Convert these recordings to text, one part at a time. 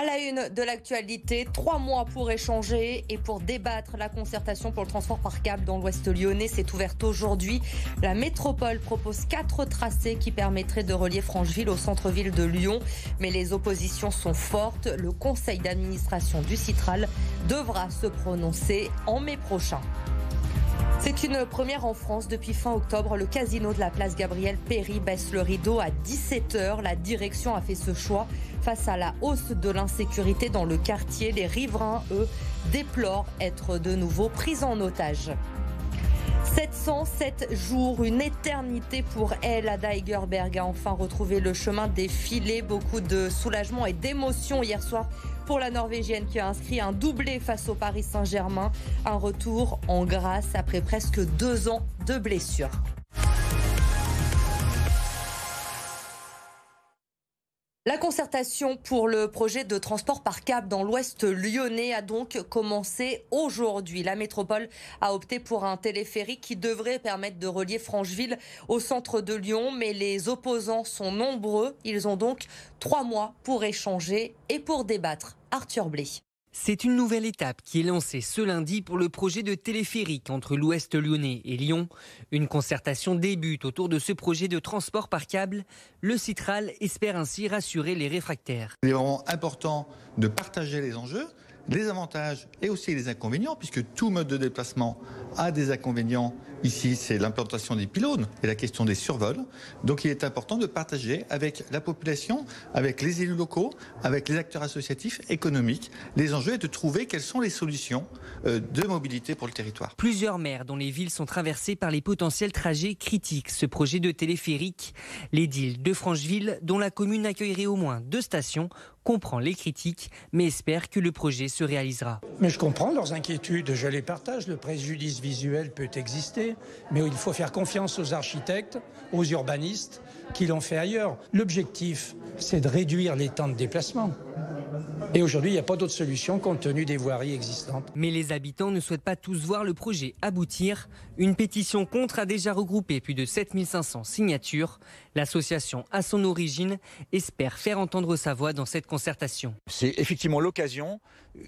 la une de l'actualité, 3 mois pour échanger et pour débattre. La concertation pour le transport par câble dans l'Ouest lyonnais s'est ouverte aujourd'hui. La métropole propose 4 tracés qui permettraient de relier Francheville au centre-ville de Lyon. Mais les oppositions sont fortes. Le conseil d'administration du Citral devra se prononcer en mai prochain. C'est une première en France. Depuis fin octobre, le casino de la place Gabriel-Péri baisse le rideau à 17h. La direction a fait ce choix face à la hausse de l'insécurité dans le quartier. Les riverains, eux, déplorent être de nouveau pris en otage. 707 jours, une éternité pour elle. Ada Hegerberg a enfin retrouvé le chemin des filets. Beaucoup de soulagement et d'émotion hier soir pour la Norvégienne qui a inscrit un doublé face au Paris Saint-Germain. Un retour en grâce après presque 2 ans de blessure. La concertation pour le projet de transport par câble dans l'Ouest lyonnais a donc commencé aujourd'hui. La métropole a opté pour un téléphérique qui devrait permettre de relier Francheville au centre de Lyon. Mais les opposants sont nombreux. Ils ont donc 3 mois pour échanger et pour débattre. Arthur Blé. C'est une nouvelle étape qui est lancée ce lundi pour le projet de téléphérique entre l'Ouest lyonnais et Lyon. Une concertation débute autour de ce projet de transport par câble. Le Citral espère ainsi rassurer les réfractaires. Il est vraiment important de partager les enjeux, les avantages et aussi les inconvénients, puisque tout mode de déplacement a des inconvénients. Ici, c'est l'implantation des pylônes et la question des survols. Donc il est important de partager avec la population, avec les élus locaux, avec les acteurs associatifs, économiques, les enjeux et de trouver quelles sont les solutions de mobilité pour le territoire. Plusieurs maires dont les villes sont traversées par les potentiels trajets critiquent ce projet de téléphérique. L'édile de Francheville, dont la commune accueillerait au moins 2 stations, comprend les critiques, mais espère que le projet se réalisera. Mais je comprends leurs inquiétudes, je les partage. Le préjudice visuel peut exister, mais il faut faire confiance aux architectes, aux urbanistes qui l'ont fait ailleurs. L'objectif, c'est de réduire les temps de déplacement. Et aujourd'hui, il n'y a pas d'autre solution compte tenu des voiries existantes. Mais les habitants ne souhaitent pas tous voir le projet aboutir. Une pétition contre a déjà regroupé plus de 7500 signatures. L'association, à son origine, espère faire entendre sa voix dans cette concertation. C'est effectivement l'occasion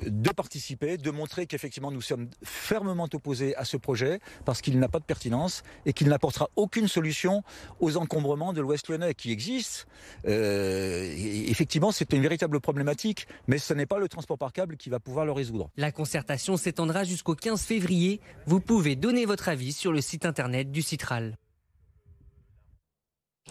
de participer, de montrer qu'effectivement nous sommes fermement opposés à ce projet parce qu'il n'a pas de pertinence et qu'il n'apportera aucune solution aux encombrements de l'Ouest lyonnais qui existent. Effectivement, c'est une véritable problématique, mais ce n'est pas le transport par câble qui va pouvoir le résoudre. La concertation s'étendra jusqu'au 15 février. Vous pouvez donner votre avis sur le site internet du Citral.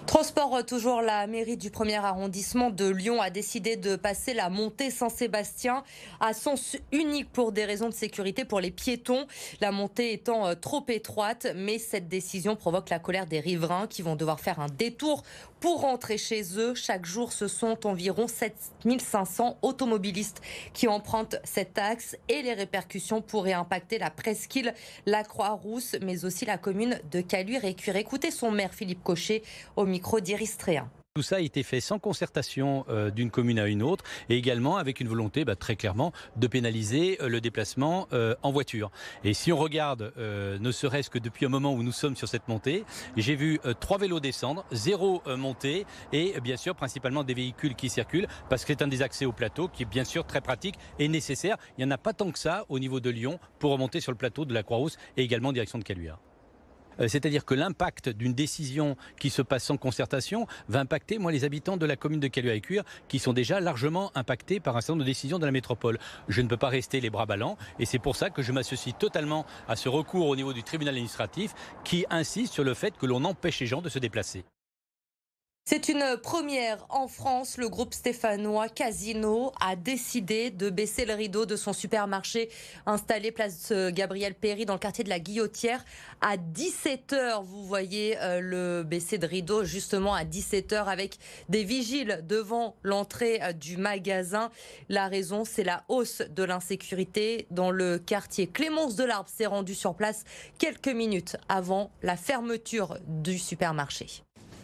Transport toujours, la mairie du 1er arrondissement de Lyon a décidé de passer la montée Saint-Sébastien à sens unique pour des raisons de sécurité pour les piétons. La montée étant trop étroite, mais cette décision provoque la colère des riverains qui vont devoir faire un détour pour rentrer chez eux. Chaque jour, ce sont environ 7500 automobilistes qui empruntent cet axe et les répercussions pourraient impacter la presqu'île, la Croix-Rousse, mais aussi la commune de Caluire-et-Cuire. Écoutez son maire Philippe Cochet au micro d'Iris Tréhin. Tout ça a été fait sans concertation d'une commune à une autre et également avec une volonté très clairement de pénaliser le déplacement en voiture. Et si on regarde, ne serait-ce que depuis un moment où nous sommes sur cette montée, j'ai vu 3 vélos descendre, 0 montée et bien sûr principalement des véhicules qui circulent parce que c'est un des accès au plateau qui est bien sûr très pratique et nécessaire. Il n'y en a pas tant que ça au niveau de Lyon pour remonter sur le plateau de la Croix-Rousse et également en direction de Caluire. C'est-à-dire que l'impact d'une décision qui se passe sans concertation va impacter, les habitants de la commune de Caluire-et-Cuire qui sont déjà largement impactés par un certain nombre de décisions de la métropole. Je ne peux pas rester les bras ballants et c'est pour ça que je m'associe totalement à ce recours au niveau du tribunal administratif qui insiste sur le fait que l'on empêche les gens de se déplacer. C'est une première en France. Le groupe stéphanois Casino a décidé de baisser le rideau de son supermarché installé place Gabriel-Péri dans le quartier de la Guillotière à 17h. Vous voyez le baisser de rideau justement à 17h avec des vigiles devant l'entrée du magasin. La raison, c'est la hausse de l'insécurité dans le quartier. Clémence Delarbre s'est rendue sur place quelques minutes avant la fermeture du supermarché.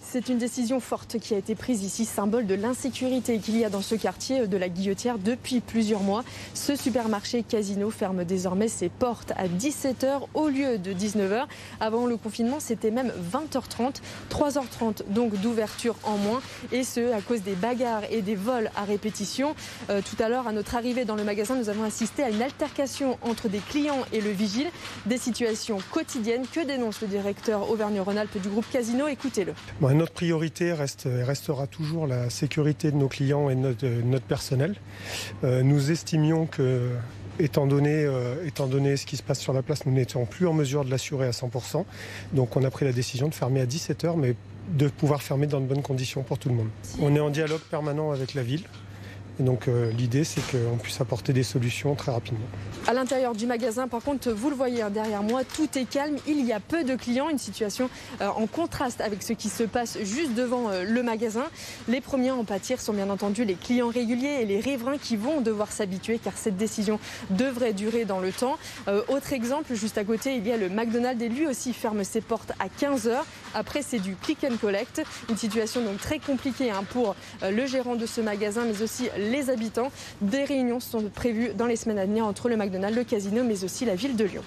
C'est une décision forte qui a été prise ici, symbole de l'insécurité qu'il y a dans ce quartier de la Guillotière depuis plusieurs mois. Ce supermarché Casino ferme désormais ses portes à 17h au lieu de 19h. Avant le confinement, c'était même 20h30, 3h30 donc d'ouverture en moins, et ce à cause des bagarres et des vols à répétition. Tout à l'heure, à notre arrivée dans le magasin, nous avons assisté à une altercation entre des clients et le vigile. Des situations quotidiennes que dénonce le directeur Auvergne-Rhône-Alpes du groupe Casino. Écoutez-le. Notre priorité restera toujours la sécurité de nos clients et de notre personnel. Nous estimions que, étant donné ce qui se passe sur la place, nous n'étions plus en mesure de l'assurer à 100%. Donc on a pris la décision de fermer à 17h, mais de pouvoir fermer dans de bonnes conditions pour tout le monde. On est en dialogue permanent avec la ville. Et donc l'idée, c'est qu'on puisse apporter des solutions très rapidement. À l'intérieur du magasin, par contre, vous le voyez derrière moi, tout est calme. Il y a peu de clients, une situation en contraste avec ce qui se passe juste devant le magasin. Les premiers à en pâtir sont bien entendu les clients réguliers et les riverains qui vont devoir s'habituer car cette décision devrait durer dans le temps. Autre exemple, juste à côté, il y a le McDonald's et lui aussi ferme ses portes à 15h. Après, c'est du click and collect. Une situation donc très compliquée pour le gérant de ce magasin, mais aussi les habitants. Des réunions sont prévues dans les semaines à venir entre le McDonald's, le Casino, mais aussi la ville de Lyon.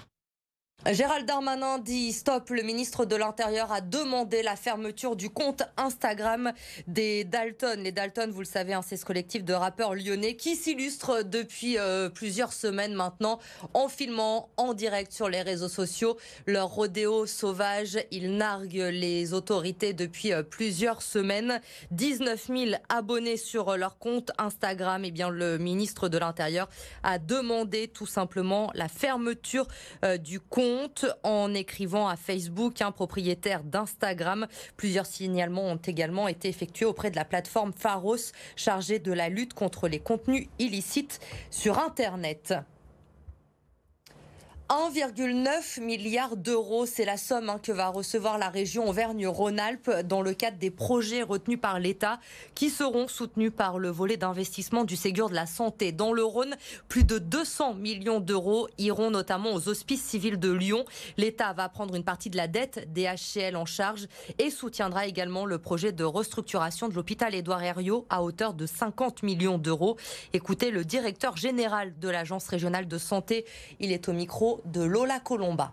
Gérald Darmanin dit stop. Le ministre de l'Intérieur a demandé la fermeture du compte Instagram des Dalton. Les Dalton, vous le savez, c'est ce collectif de rappeurs lyonnais qui s'illustre depuis plusieurs semaines maintenant en filmant en direct sur les réseaux sociaux leur rodéo sauvage. Ils narguent les autorités depuis plusieurs semaines. 19 000 abonnés sur leur compte Instagram. Eh bien, le ministre de l'Intérieur a demandé tout simplement la fermeture du compte en écrivant à Facebook, propriétaire d'Instagram. Plusieurs signalements ont également été effectués auprès de la plateforme Pharos, chargée de la lutte contre les contenus illicites sur Internet. 1,9 milliard d'euros, c'est la somme que va recevoir la région Auvergne-Rhône-Alpes dans le cadre des projets retenus par l'État qui seront soutenus par le volet d'investissement du Ségur de la Santé. Dans le Rhône, plus de 200 millions d'euros iront notamment aux hospices civils de Lyon. L'État va prendre une partie de la dette des HCL en charge et soutiendra également le projet de restructuration de l'hôpital Édouard Herriot à hauteur de 50 millions d'euros. Écoutez le directeur général de l'Agence régionale de santé, il est au micro de Lola Colomba.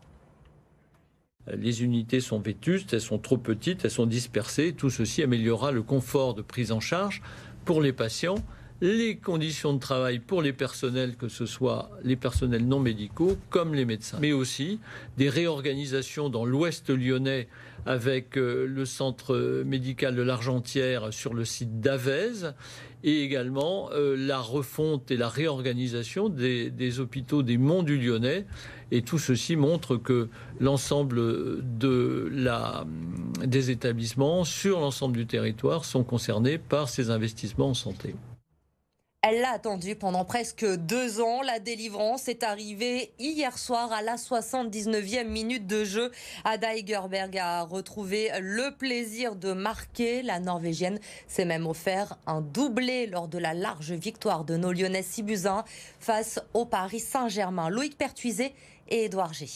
Les unités sont vétustes, elles sont trop petites, elles sont dispersées. Tout ceci améliorera le confort de prise en charge pour les patients, les conditions de travail pour les personnels, que ce soit les personnels non médicaux comme les médecins, mais aussi des réorganisations dans l'ouest lyonnais avec le centre médical de l'Argentière sur le site d'Avez et également la refonte et la réorganisation des hôpitaux des Monts du Lyonnais. Et tout ceci montre que l'ensemble des établissements sur l'ensemble du territoire sont concernés par ces investissements en santé. Elle l'a attendu pendant presque 2 ans. La délivrance est arrivée hier soir à la 79e minute de jeu. Ada Hegerberg a retrouvé le plaisir de marquer. La Norvégienne s'est même offert un doublé lors de la large victoire de nos Lyonnais 6-1 face au Paris Saint-Germain. Loïc Pertuiset et Édouard G.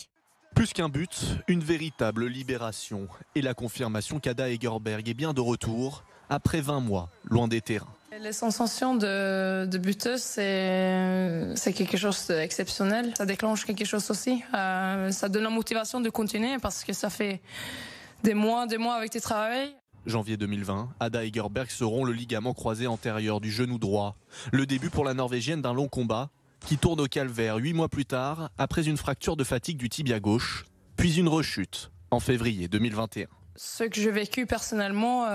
Plus qu'un but, une véritable libération et la confirmation qu'Ada Hegerberg est bien de retour après 20 mois loin des terrains. Les sensations de buteuse, c'est quelque chose d'exceptionnel. Ça déclenche quelque chose aussi. Ça donne la motivation de continuer parce que ça fait des mois avec tes travails. Janvier 2020, Ada Hegerberg se rompt le ligament croisé antérieur du genou droit. Le début pour la Norvégienne d'un long combat qui tourne au calvaire 8 mois plus tard après une fracture de fatigue du tibia gauche, puis une rechute en février 2021. Ce que j'ai vécu personnellement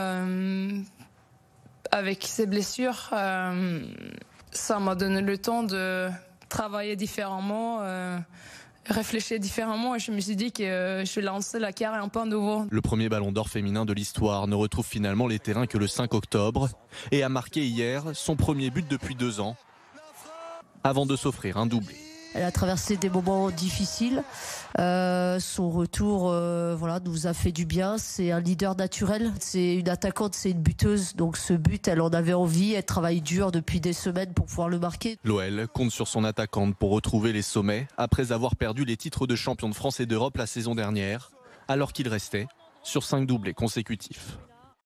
avec ces blessures, ça m'a donné le temps de travailler différemment, réfléchir différemment et je me suis dit que je lançais la carrière un peu à nouveau. Le premier ballon d'or féminin de l'histoire ne retrouve finalement les terrains que le 5 octobre et a marqué hier son premier but depuis 2 ans avant de s'offrir un doublé. Elle a traversé des moments difficiles. Son retour nous a fait du bien. C'est un leader naturel. C'est une attaquante, c'est une buteuse. Donc ce but, elle en avait envie. Elle travaille dur depuis des semaines pour pouvoir le marquer. L'OL compte sur son attaquante pour retrouver les sommets après avoir perdu les titres de champion de France et d'Europe la saison dernière, alors qu'il restait sur 5 doublés consécutifs.